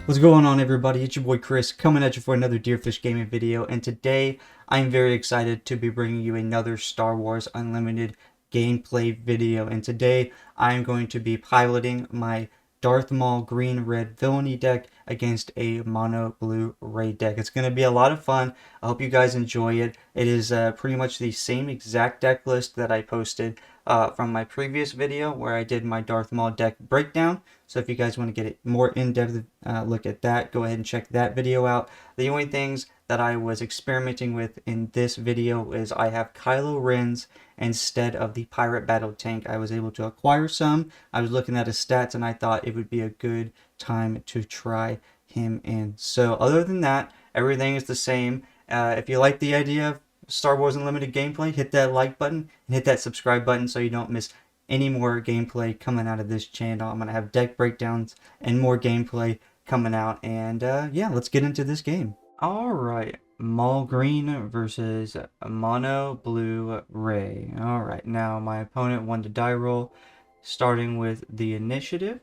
What's going on, everybody? It's your boy Chris coming at you for another Deerfish Gaming video, and today I'm very excited to be bringing you another Star Wars Unlimited gameplay video. And today I'm going to be piloting my Darth Maul green-red villainy deck against a mono blue raid deck. It's going to be a lot of fun. I hope you guys enjoy it. It is pretty much the same exact deck list that I posted from my previous video where I did my Darth Maul deck breakdown. So if you guys want to get a more in-depth look at that, go ahead and check that video out. The only things that I was experimenting with in this video is I have Kylo Ren's instead of the Pirate Battle Tank. I was able to acquire some. I was looking at his stats and I thought it would be a good time to try him in. So other than that, everything is the same. If you like the idea of Star Wars Unlimited gameplay, hit that like button and hit that subscribe button so you don't miss any more gameplay coming out of this channel. I'm going to have deck breakdowns and more gameplay coming out. And yeah, let's get into this game. Alright, Maul Green versus Mono Blue Ray. Alright, now my opponent won the die roll, starting with the initiative,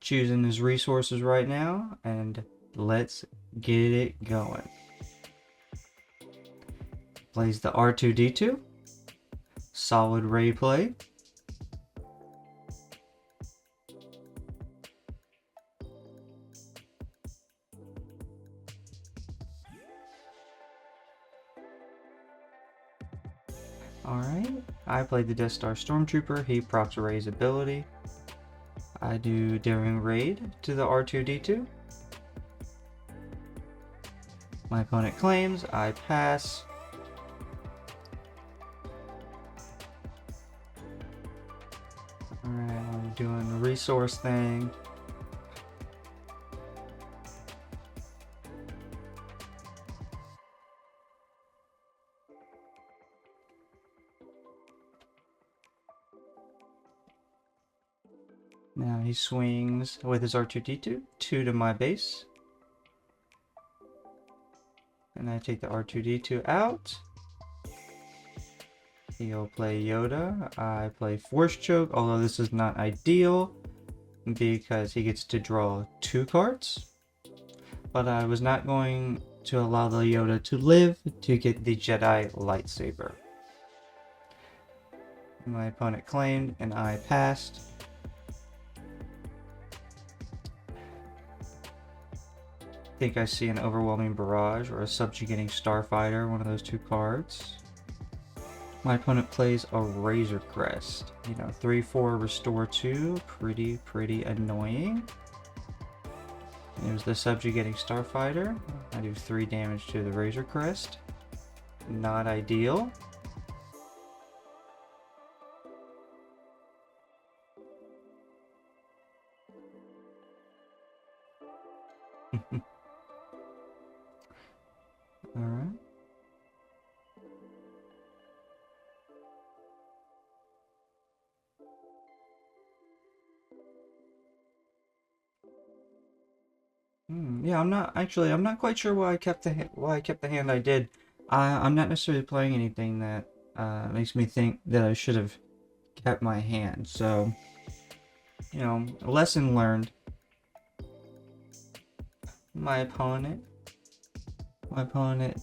choosing his resources right now, and let's get it going. Plays the R2-D2. Solid Ray play. Alright, I played the Death Star Stormtrooper. He procs Ray's ability. I do Daring Raid to the R2-D2. My opponent claims, I pass. Alright, I'm doing the resource thing. Now he swings with his R2-D2, 2 to my base. And I take the R2-D2 out. He'll play Yoda. I play Force Choke, although this is not ideal because he gets to draw 2 cards. But I was not going to allow the Yoda to live to get the Jedi lightsaber. My opponent claimed and I passed. I think I see an Overwhelming Barrage or a Subjugating Starfighter, one of those 2 cards. My opponent plays a Razor Crest. 3/4 restore 2, pretty annoying. There's the Subjugating Starfighter. I do 3 damage to the Razor Crest. Not ideal. Alright. Yeah, I'm not quite sure why I kept the hand I did. I'm not necessarily playing anything that makes me think that I should have kept my hand. So, lesson learned. My opponent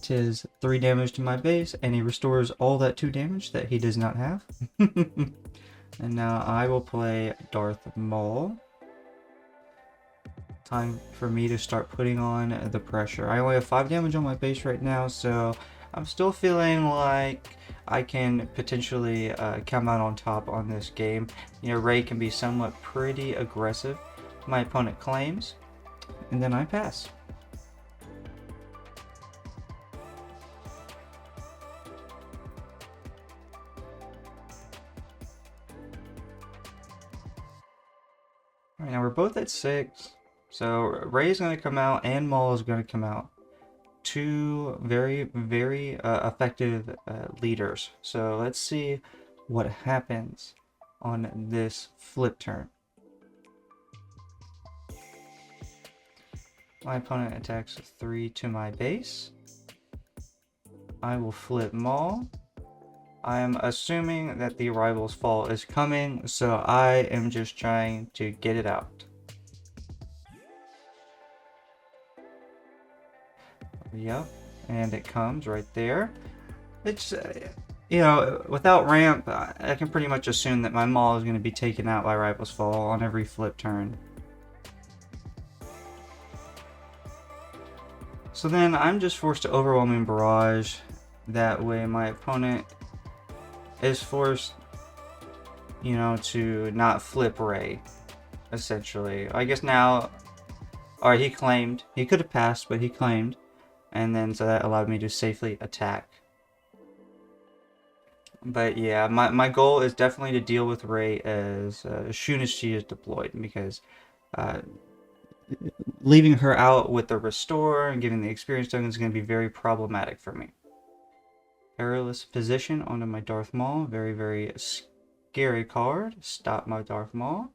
is 3 damage to my base, and he restores all that 2 damage that he does not have. And now I will play Darth Maul. Time for me to start putting on the pressure. I only have 5 damage on my base right now, so I'm still feeling like I can potentially come out on top on this game. Ray can be somewhat pretty aggressive. My opponent claims, and then I pass. Alright, now we're both at 6. So Ray is going to come out and Maul is going to come out. 2 very effective leaders. So let's see what happens on this flip turn. My opponent attacks 3 to my base. I will flip Maul. I am assuming that the Rival's Fall is coming, so I am just trying to get it out. Yep, and it comes right there. It's, you know, without ramp, I can pretty much assume that my Maul is going to be taken out by Rival's Fall on every flip turn. So then I'm just forced to Overwhelming Barrage. That way my opponent is forced, you know, to not flip Ray, essentially. I guess now, alright, he claimed. He could have passed, but he claimed. And then so that allowed me to safely attack. But yeah, my goal is definitely to deal with Ray as soon as she is deployed, because uh, leaving her out with the restore and giving the experience token is going to be very problematic for me. Perilous Position onto my Darth Maul. Very, very scary card. Stop my Darth Maul.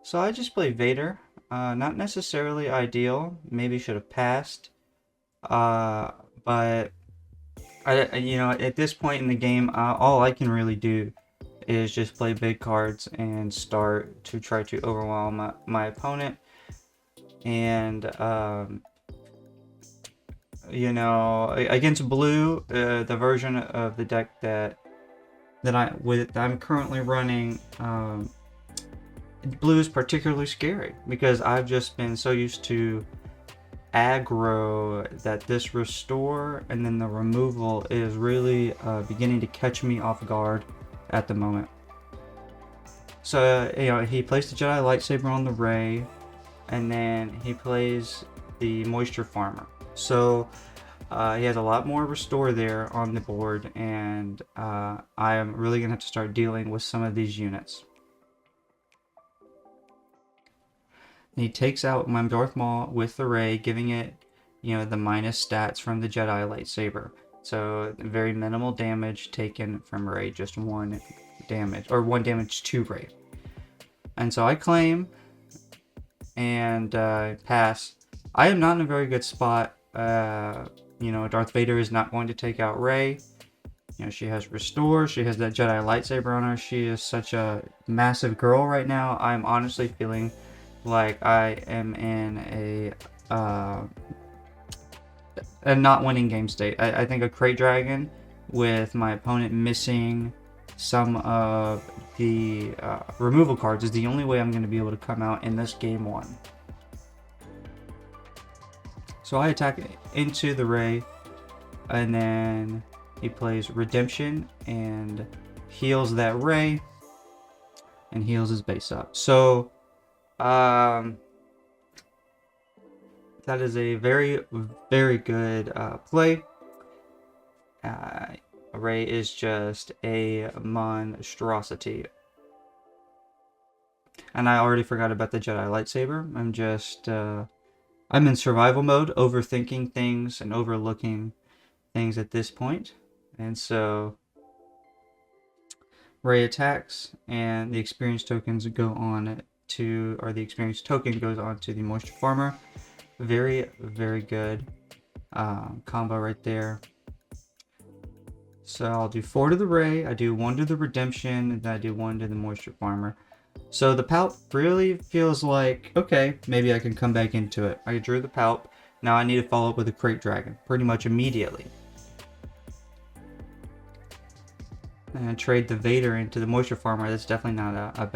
So I just play Vader. Not necessarily ideal. Maybe should have passed. But you know, at this point in the game, all I can really do is just play big cards and start to try to overwhelm my opponent. And you know, against blue, the version of the deck that I'm currently running, blue is particularly scary because I've just been so used to aggro that this restore and then the removal is really beginning to catch me off guard at the moment. So you know, he placed the Jedi lightsaber on the Ray, and then he plays the Moisture Farmer. So he has a lot more restore there on the board, and I am really gonna have to start dealing with some of these units. And he takes out my Darth Maul with the Ray, giving it, you know, the minus stats from the Jedi lightsaber. So very minimal damage taken from Ray, just 1 damage, or 1 damage to Ray. And so I claim and pass. I am not in a very good spot. You know, Darth Vader is not going to take out Ray. You know, she has restore. She has that Jedi lightsaber on her. She is such a massive girl right now. I'm honestly feeling like I am in a not winning game state. I think a Crate Dragon with my opponent missing some of the removal cards is the only way I'm going to be able to come out in this game 1. So I attack into the Ray, and then he plays Redemption and heals that Ray and heals his base up. So that is a very, very good play. Ray is just a monstrosity. And I already forgot about the Jedi lightsaber. I'm just, I'm in survival mode, overthinking things and overlooking things at this point. And so Ray attacks, and the experience tokens go on to, or the experience token goes on to the Moisture Farmer. Very, very good combo right there. So I'll do 4 to the Ray, I do 1 to the Redemption, and then I do 1 to the Moisture Farmer. So the Palp really feels like, okay, maybe I can come back into it. I drew the Palp. Now I need to follow up with a Crate Dragon pretty much immediately. And trade the Vader into the Moisture Farmer. That's definitely not a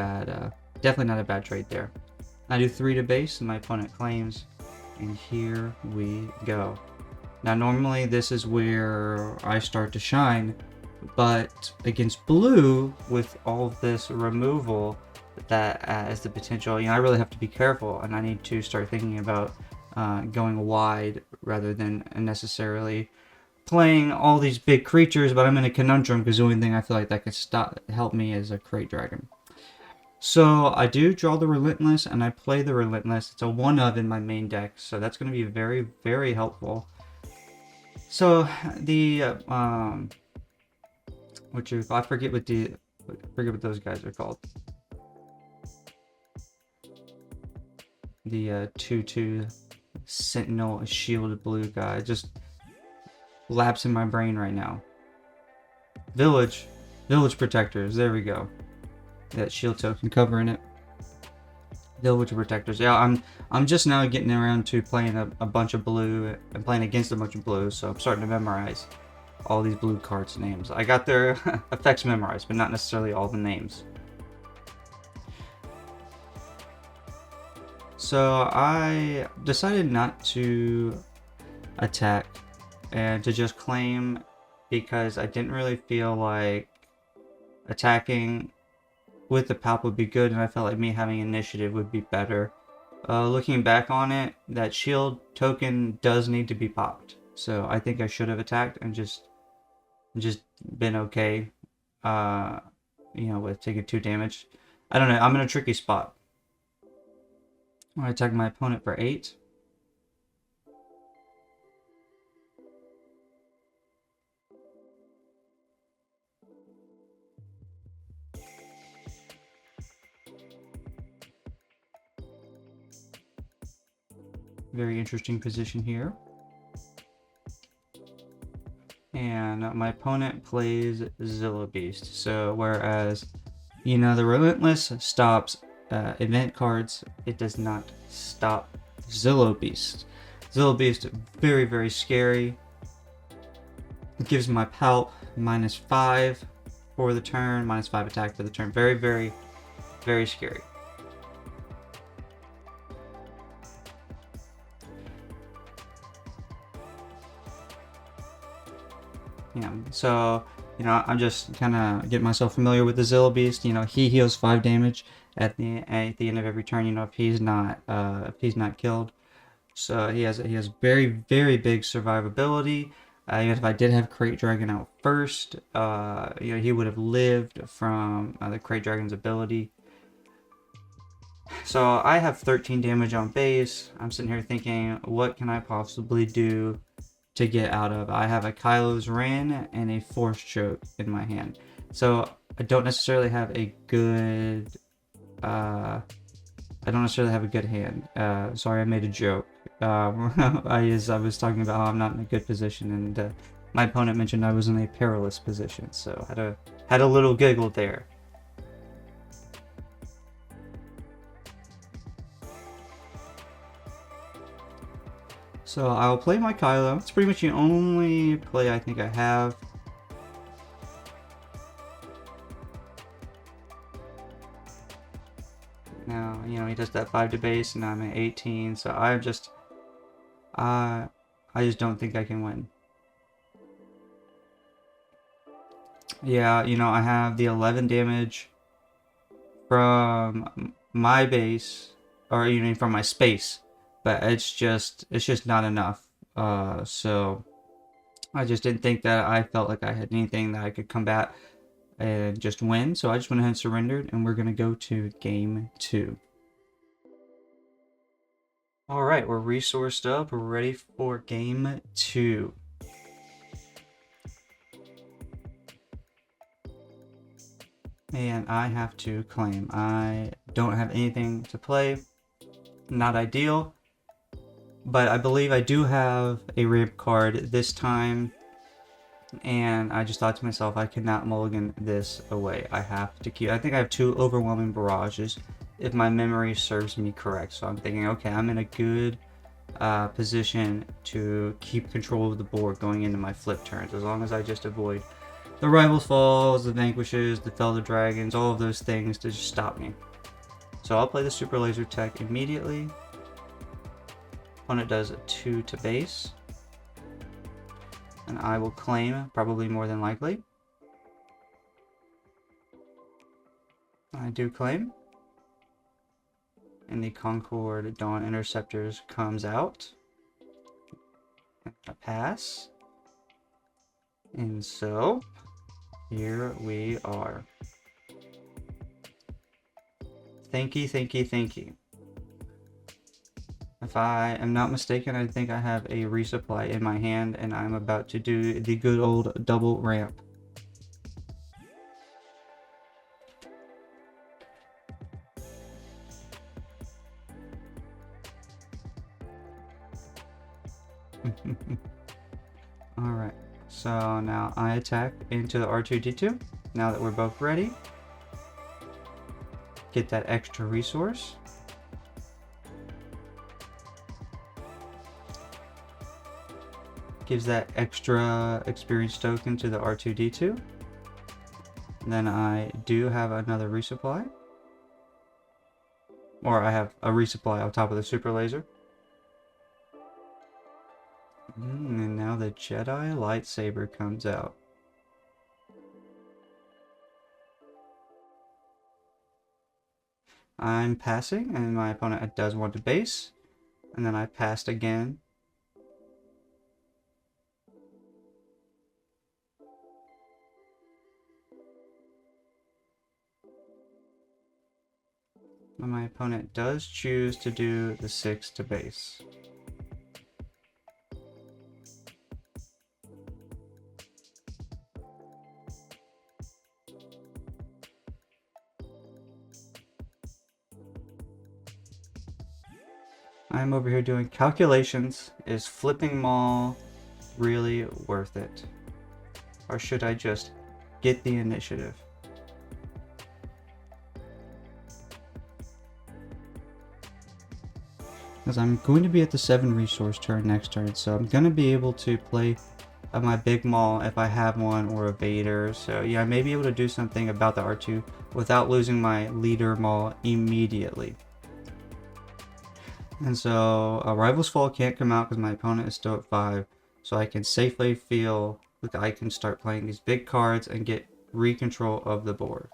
bad trade there. I do 3 to base, and my opponent claims, and here we go. Now normally this is where I start to shine, but against blue, with all of this removal, that as the potential, you know, I really have to be careful, and I need to start thinking about going wide rather than necessarily playing all these big creatures. But I'm in a conundrum because the only thing I feel like that could help me is a Crate Dragon. So I do draw the Relentless, and I play the Relentless. It's a 1-of in my main deck, so that's going to be very, very helpful. So the I forget what those guys are called. The 2/2 Sentinel Shield blue guy just lapsed in my brain right now. Village Protectors. There we go. That shield token covering it. Village Protectors. Yeah, I'm just now getting around to playing a bunch of blue and playing against a bunch of blue, so I'm starting to memorize all these blue cards' names. I got their effects memorized, but not necessarily all the names. So I decided not to attack and to just claim, because I didn't really feel like attacking with the Palp would be good, and I felt like me having initiative would be better. Looking back on it, that shield token does need to be popped, so I think I should have attacked and just been okay, with taking 2 damage. I don't know, I'm in a tricky spot. I attack my opponent for 8. Very interesting position here. And my opponent plays Zillo Beast. So whereas, the Relentless stops event cards, it does not stop Zillo Beast. Zillo Beast, very, very scary. It gives my Palp -5 for the turn, -5 attack for the turn. Very, very, very scary. Yeah, so, I'm just kind of getting myself familiar with the Zillo Beast. He heals 5 damage at the end of every turn. If he's not killed, so he has very, very big survivability. Even if I did have Crate Dragon out first, he would have lived from the Crate Dragon's ability. So I have 13 damage on base. I'm sitting here thinking, what can I possibly do to get out of? I have a Kylo's Ren and a Force Choke in my hand, so I don't necessarily have a good hand. Sorry, I made a joke. I was talking about how I'm not in a good position, and my opponent mentioned I was in a perilous position, so had a little giggle there. So I'll play my Kylo. It's pretty much the only play I think I have. Now, he does that 5 to base, and I'm at 18, so I just don't think I can win. Yeah, I have the 11 damage from my base, or from my space, but it's just not enough. So I just didn't think that I felt like I had anything that I could combat and just win. So I just went ahead and surrendered, and we're gonna go to game 2. All right, we're resourced up. We're ready for game 2. And I have to claim. I don't have anything to play. Not ideal. But I believe I do have a ramp card this time. And I just thought to myself, I cannot mulligan this away. I have to keep... I think I have 2 overwhelming barrages, if my memory serves me correct. So I'm thinking, okay, I'm in a good position to keep control of the board going into my flip turns, as long as I just avoid the Rival Falls, the Vanquishes, the Felder Dragons, all of those things to just stop me. So I'll play the Super Laser Tech immediately. Opponent does a 2 to base. And I will claim, probably more than likely. I do claim. And the Concord Dawn Interceptors comes out. A pass. And so, here we are. Thanky, thanky, thanky. If I am not mistaken, I think I have a resupply in my hand, and I'm about to do the good old double ramp. Alright, so now I attack into the R2-D2, now that we're both ready. Get that extra resource. Gives that extra experience token to the R2-D2. And then I do have another resupply. Or I have a resupply on top of the super laser. And now the Jedi lightsaber comes out. I'm passing, and my opponent does want to base. And then I passed again. And my opponent does choose to do the 6 to base. I'm over here doing calculations. Is flipping Maul really worth it? Or should I just get the initiative? Because I'm going to be at the 7 resource turn next turn, so I'm going to be able to play my big Maul if I have one, or a Vader. So yeah, I may be able to do something about the R2 without losing my leader Maul immediately. And so Rival's Fall can't come out because my opponent is still at 5, so I can safely feel like I can start playing these big cards and get re-control of the board.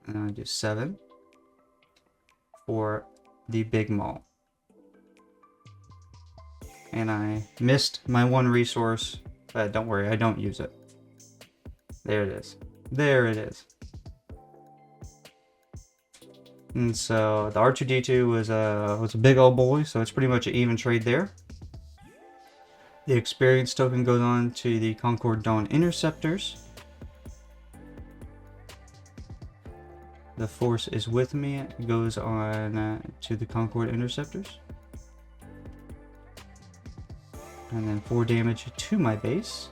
And I do 7 for the big Maul. And I missed my 1 resource. Don't worry, I don't use it. There it is. There it is. And so the R2-D2 was a big old boy, so it's pretty much an even trade there. The experience token goes on to the Concord Dawn Interceptors. The Force is with me. It goes on to the Concord Interceptors. And then 4 damage to my base.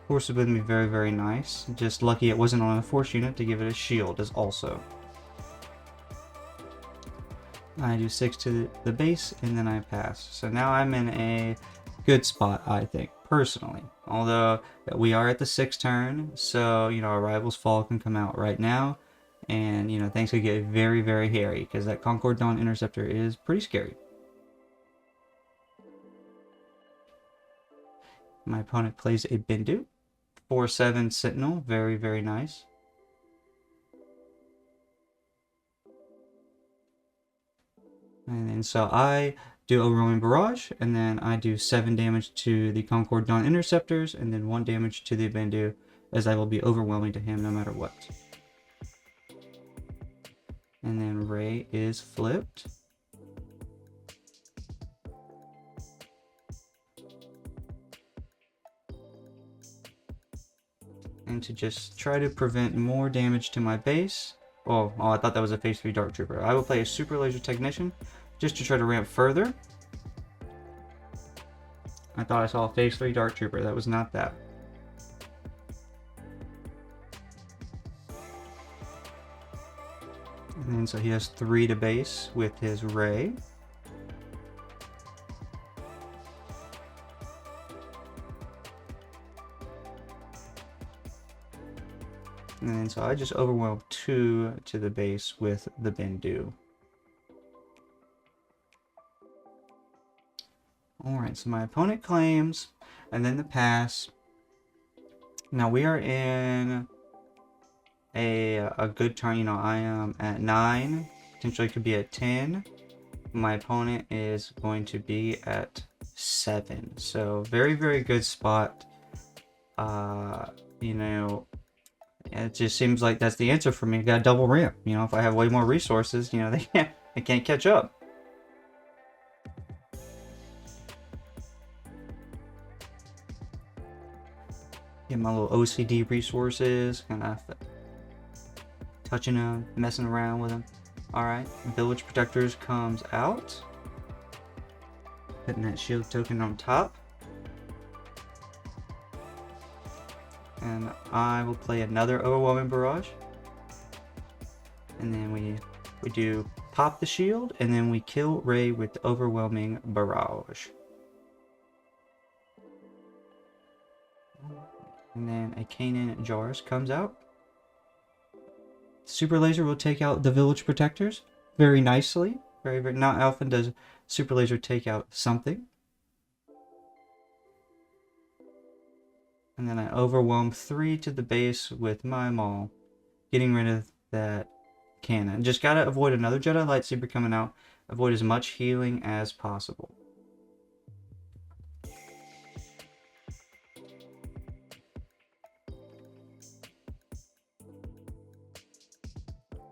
Force is with me, very, very nice. Just lucky it wasn't on a Force unit to give it a shield as also. I do 6 to the base, and then I pass. So now I'm in a good spot, I think, personally. Although we are at the 6th turn, so, you know, our Rival's Fall can come out right now. And, you know, things could get very, very hairy, because that Concord Dawn Interceptor is pretty scary. My opponent plays a Bindu. 4/7 Sentinel, very, very nice. And then so I do Overwhelming Barrage, and then I do 7 damage to the Concord Dawn Interceptors, and then 1 damage to the Bindu, as I will be overwhelming to him no matter what. And then Rey is flipped. And to just try to prevent more damage to my base. Oh, I thought that was a Phase 3 Dark Trooper. I will play a Super Laser Technician just to try to ramp further. I thought I saw a Phase 3 Dark Trooper. That was not that. And then so he has 3 to base with his Rey. And then so I just overwhelmed 2 to the base with the Bindu. Alright, so my opponent claims, and then the pass. Now we are in a good turn. You know, I am at 9, potentially could be at 10. My opponent is going to be at 7. So very, very good spot. You know, it just seems like that's the answer for me. Got a double ramp. You know, if I have way more resources, you know, they can't catch up. Get my little OCD resources, kind of touching them, messing around with them. Alright, Village Protectors comes out. Putting that shield token on top. And I will play another Overwhelming Barrage. And then we do pop the shield, and then we kill Rey with the Overwhelming Barrage. And then a Kanan Jarus comes out. Super Laser will take out the Village Protectors very nicely. Very, very, not often does Super Laser take out something. And then I overwhelm 3 to the base with my Maul, getting rid of that cannon. Just gotta avoid another Jedi Lightsaber coming out. Avoid as much healing as possible.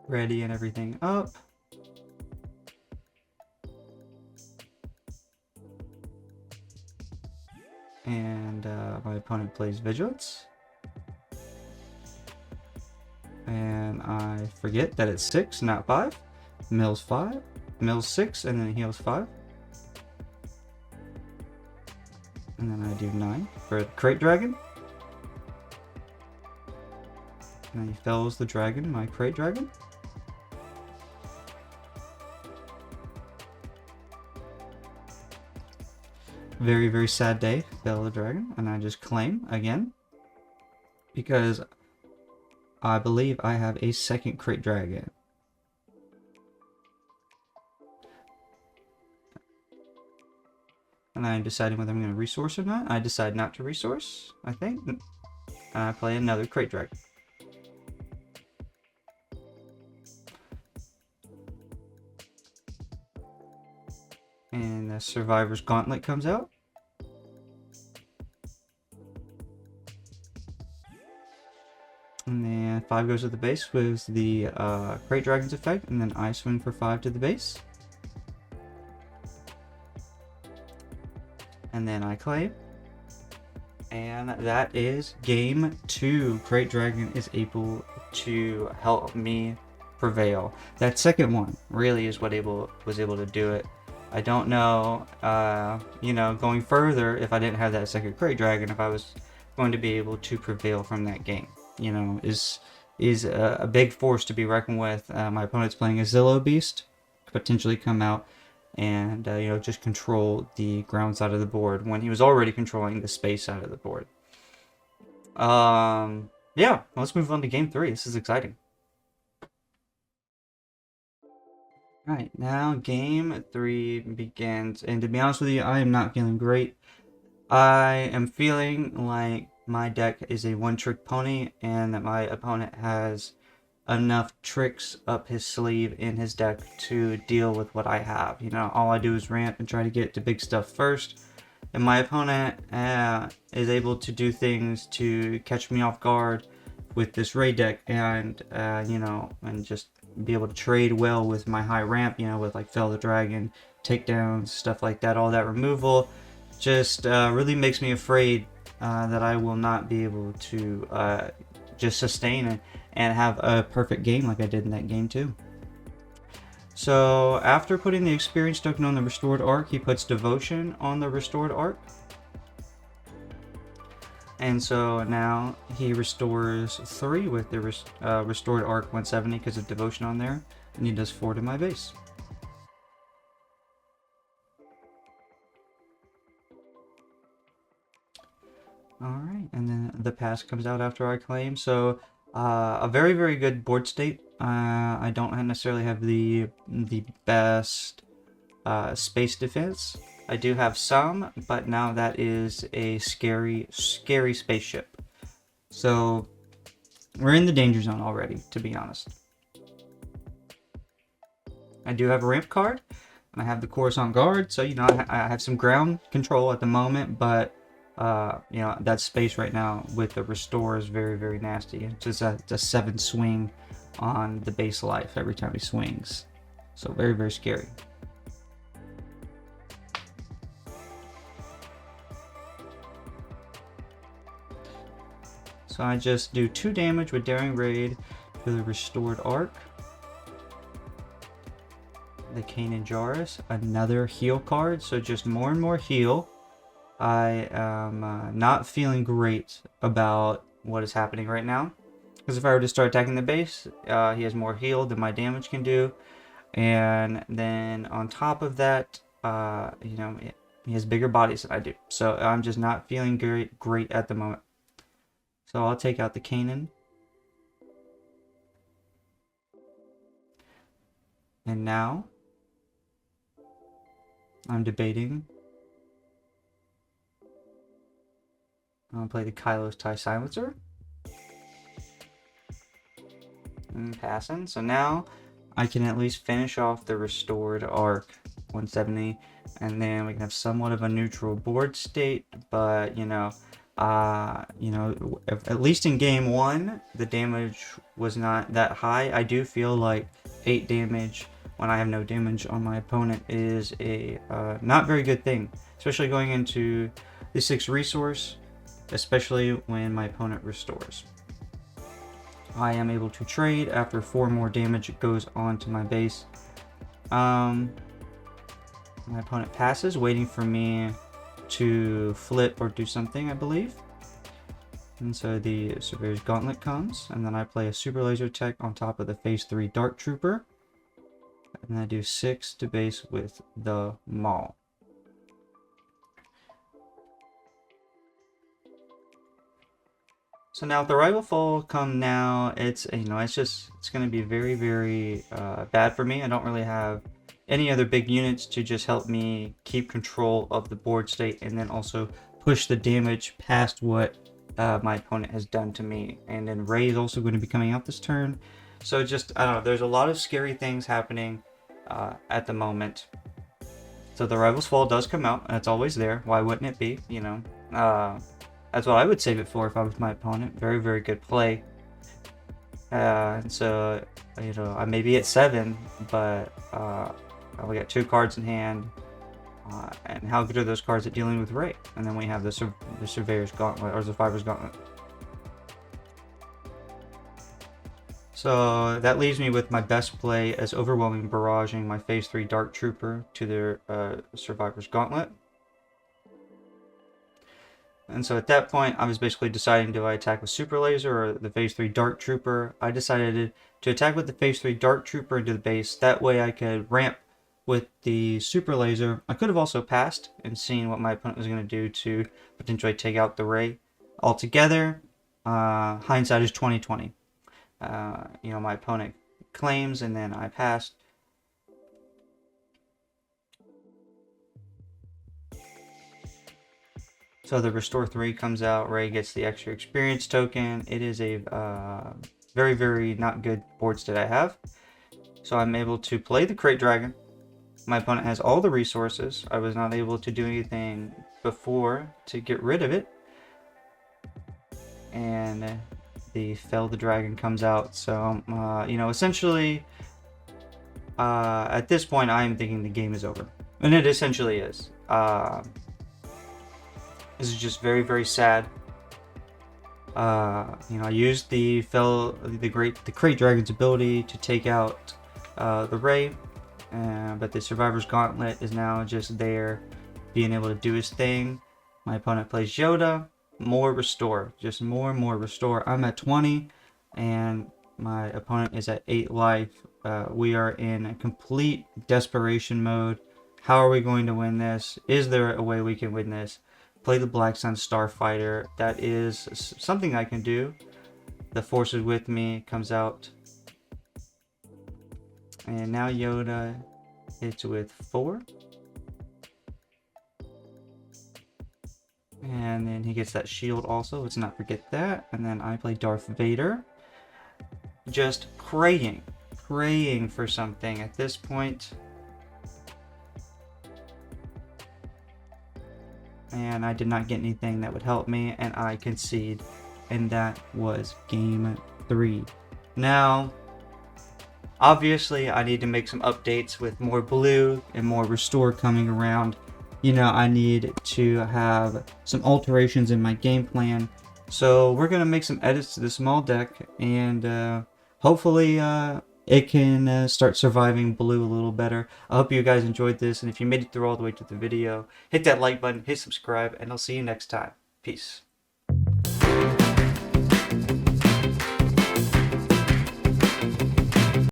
Ready and everything up. And my opponent plays Vigilance. And I forget that it's 6, not 5. Mills 5, Mills 6, and then heals 5. And then I do 9 for the Crate Dragon. And he fells the dragon, my Crate Dragon. Very, very sad day, fell the dragon, and I just claim again. Because I believe I have a second Crate Dragon. And I'm deciding whether I'm going to resource or not. I decide not to resource, I think. And I play another Crate Dragon. And the Survivor's Gauntlet comes out. And then 5 goes to the base with the Crate Dragon's effect, and then I swing for 5 to the base. And then I claim. And that is game 2. Crate Dragon is able to help me prevail. That second one really is what was able to do it. I don't know, you know, going further, if I didn't have that second Crate Dragon, if I was going to be able to prevail from that game. You know, is a big force to be reckoned with. My opponent's playing a Zillow Beast, could potentially come out and you know, just control the ground side of the board when he was already controlling the space side of the board. Yeah, let's move on to game 3. This is exciting. Alright, now game 3 begins, and to be honest with you, I am not feeling great. I am feeling like my deck is a one-trick pony, and that my opponent has enough tricks up his sleeve in his deck to deal with what I have. You know, all I do is ramp and try to get to big stuff first, and my opponent is able to do things to catch me off guard with this raid deck, and you know, and just be able to trade well with my high ramp, you know, with like Fell the Dragon, takedowns, stuff like that. All that removal just really makes me afraid that I will not be able to just sustain and have a perfect game like I did in that game too. So after putting the experience token on the restored arc, he puts devotion on the restored arc. And so now he restores 3 with the restored arc 170 because of devotion on there, and he does 4 to my base. Alright, and then the pass comes out after I claim. So a very, very good board state. I don't necessarily have the best space defense. I do have some, but now that is a scary, scary spaceship. So we're in the danger zone already, to be honest. I do have a ramp card, and I have the Coruscant Guard, so you know I have some ground control at the moment, but you know, that space right now with the restore is very, very nasty. It's just a 7 swing on the base life every time he swings, so very, very scary. So I just do 2 damage with Daring Raid to the restored arc. The Kanan Jarus, another heal card, so just more and more heal. I am not feeling great about what is happening right now, because if I were to start attacking the base, he has more heal than my damage can do, and then on top of that, you know, he has bigger bodies than I do, so I'm just not feeling great at the moment. So I'll take out the Kanan. And now I'm debating. I'm gonna play the Kylo's TIE Silencer. And passing. So now I can at least finish off the restored arc 170, and then we can have somewhat of a neutral board state. But at least in game one, the damage was not that high. I do feel like 8 damage when I have no damage on my opponent is a not very good thing, especially going into the 6 resource, especially when my opponent restores. I am able to trade after 4 more damage goes on to my base. My opponent passes, waiting for me to flip or do something, I believe. And so the Surveyor's Gauntlet comes, and then I play a Super Laser Tech on top of the Phase 3 Dark Trooper. And I do 6 to base with the Maul. So now with the Rival Fall come now, it's going to be very, very bad for me. I don't really have any other big units to just help me keep control of the board state and then also push the damage past what my opponent has done to me. And then Rey is also going to be coming out this turn. So just, I don't know, there's a lot of scary things happening at the moment. So the Rival's Fall does come out, and it's always there. Why wouldn't it be, That's what I would save it for if I was my opponent. Very, very good play. And so, I may be at 7, but I only got 2 cards in hand. And how good are those cards at dealing with Rey? And then we have the Surveyor's Gauntlet, or the Survivor's Gauntlet. So that leaves me with my best play as Overwhelming Barraging my Phase 3 Dark Trooper to the Survivor's Gauntlet. And so at that point, I was basically deciding, do I attack with Super Laser or the Phase 3 Dark Trooper? I decided to attack with the Phase 3 Dark Trooper into the base. That way I could ramp with the Super Laser. I could have also passed and seen what my opponent was going to do to potentially take out the Rey altogether. Hindsight is 20/20. My opponent claims and then I passed. So the Restore 3 comes out, Rey gets the extra experience token. It is a very, very not good board state I have. So I'm able to play the Crate Dragon. My opponent has all the resources. I was not able to do anything before to get rid of it. And the Fell the Dragon comes out. So, essentially, at this point, I am thinking the game is over. And it essentially is. This is just very, very sad. I used the Crate Dragon's ability to take out the Rey, but the Survivor's Gauntlet is now just there, being able to do his thing. My opponent plays Yoda, more restore, just more and more restore. I'm at 20, and my opponent is at 8 life. We are in a complete desperation mode. How are we going to win this? Is there a way we can win this? Play the Black Sun Starfighter. That is something I can do. The Force is with me. Comes out. And now Yoda hits with 4. And then he gets that shield also. Let's not forget that. And then I play Darth Vader. Just praying for something at this point. And I did not get anything that would help me, and I concede, and that was game 3. Now, obviously, I need to make some updates with more blue and more restore coming around. I need to have some alterations in my game plan. So we're going to make some edits to the small deck, and hopefully it can start surviving blue a little better. I hope you guys enjoyed this, and if you made it through all the way to the video, hit that like button, hit subscribe, and I'll see you next time. Peace.